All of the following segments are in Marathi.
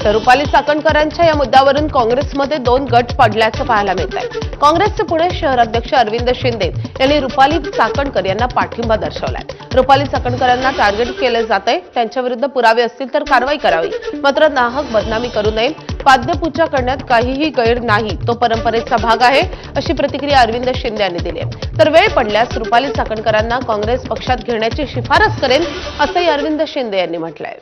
तर रुपाली चाकणकरांच्या या मुद्द्यावरून काँग्रेसमध्ये 2 गट पडल्याचं पाहायला मिळत आहे। काँग्रेसचे पुणे शहराध्यक्ष अरविंद शिंदे यांनी रुपाली चाकणकर यांना पाठिंबा दर्शवलाय। रुपाली चाकणकरांना टार्गेट केले जात आहे, त्यांच्याविरुद्ध पुरावे असतील तर कारवाई करावी, मात्र नाहक बदनामी करू नये। पाद्यपूजा करण्यात काहीही गैर नाही, तो परंपरेचा भाग आहे, अशी प्रतिक्रिया अरविंद शिंदे यांनी दिली आहे। तर वेळ पडल्यास रुपाली चाकणकरांना काँग्रेस पक्षात घेण्याची शिफारस करेन, असंही अरविंद शिंदे यांनी म्हटलंय।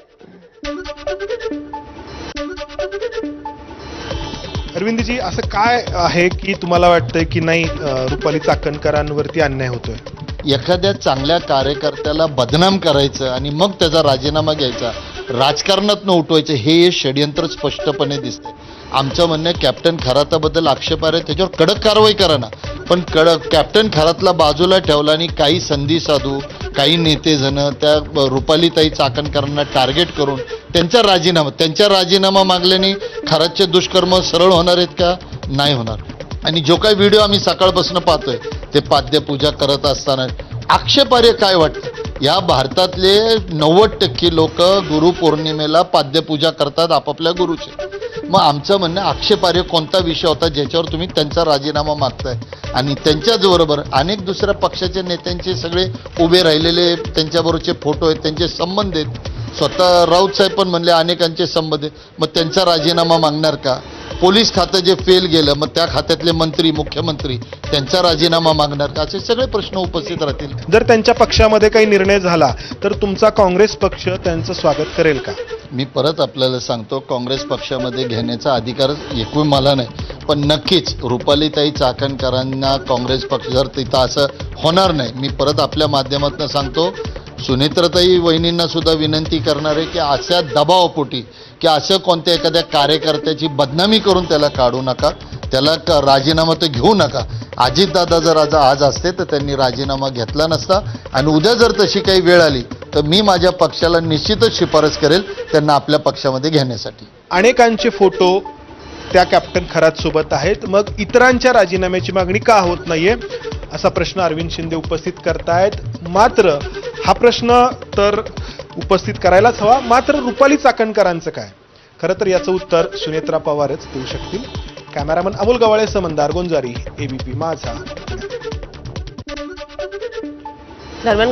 अरविंदजी, असं काय आहे की तुम्हाला वाटतंय की नाही रुपाली चाकणकरांवरती अन्याय होतोय? एखाद्या चांगल्या कार्यकर्त्याला बदनाम करायचं आणि मग त्याचा राजीनामा घ्यायचा, राजकारणात न उठवायचं, हे षडयंत्र स्पष्टपणे दिसतंय। आमचं म्हणणं आहे कॅप्टन खराताबद्दल आक्षेप आहे, त्याच्यावर कडक कारवाई करा ना, पण कॅप्टन खरातला बाजूला ठेवला आणि काही संधी साधू काही नेते जण त्या रुपालीताई चाकणकरांना टार्गेट करून त्यांच्या राजीनामा मागल्याने खरातचे दुष्कर्म सरळ होणार आहेत का? नाही होणार। आणि जो काही व्हिडिओ आम्ही सकाळपासून पाहतोय ते पाद्यपूजा करत असताना आक्षेपार्ह काय वाटतं? या भारतातले 90% लोक गुरुपौर्णिमेला पाद्यपूजा करतात आपापल्या गुरुचे। मग आमचं म्हणणं आक्षेपार्ह कोणता विषय होता ज्याच्यावर तुम्ही त्यांचा राजीनामा मागताय? आणि त्यांच्याच बरोबर अनेक दुसऱ्या पक्षाच्या नेत्यांचे सगळे उभे राहिलेले त्यांच्याबरोबरचे फोटो आहेत, त्यांचे संबंध आहेत। स्वतः राऊत साहेब पण म्हणले अनेकांचे संबंध आहेत, मग त्यांचा राजीनामा मागणार का? पोलीस खातं जे फेल गेलं, मग त्या खात्यातले मंत्री मुख्यमंत्री त्यांचा राजीनामा मागणार का? असे सगळे प्रश्न उपस्थित राहतील। जर त्यांच्या पक्षामध्ये काही निर्णय झाला तर तुमचा काँग्रेस पक्ष त्यांचं स्वागत करेल का? मी परत आपल्याला सांगतो, काँग्रेस पक्षामध्ये घेण्याचा अधिकार एकूण मला नाही, पण नक्कीच रुपालीताई चाकणकरांना काँग्रेस पक्ष जर तिथं असं होणार नाही, मी परत आपल्या माध्यमातून सांगतो, सुनेत्राताई वहिनींना सुद्धा विनंती करणार आहे की अशा दबावापोटी की असं कोणत्या एखाद्या कार्यकर्त्याची बदनामी करून त्याला काढू नका, त्याला राजीनामा तर घेऊ नका। अजितदादा जर आज असते तर त्यांनी राजीनामा घेतला नसता, आणि उद्या जर तशी काही वेळ आली तर मी माझ्या पक्षाला निश्चितच शिफारस करेल त्यांना आपल्या पक्षामध्ये घेण्यासाठी। अनेकांचे फोटो त्या कॅप्टन खरात सोबत आहेत, मग इतरांच्या राजीनाम्याची मागणी का होत नाहीये असा प्रश्न अरविंद शिंदे उपस्थित करतायत। मात्र हा प्रश्न तर उपस्थित करायलाच हवा, मात्र रुपाली चाकणकरांचं काय? खरं तर याचं उत्तर सुनेत्रा पवारच देऊ शकतील। कॅमेरामन अमोल गवाळेसह मंदार गोंजारी, एबीपी माझा। दरम्यान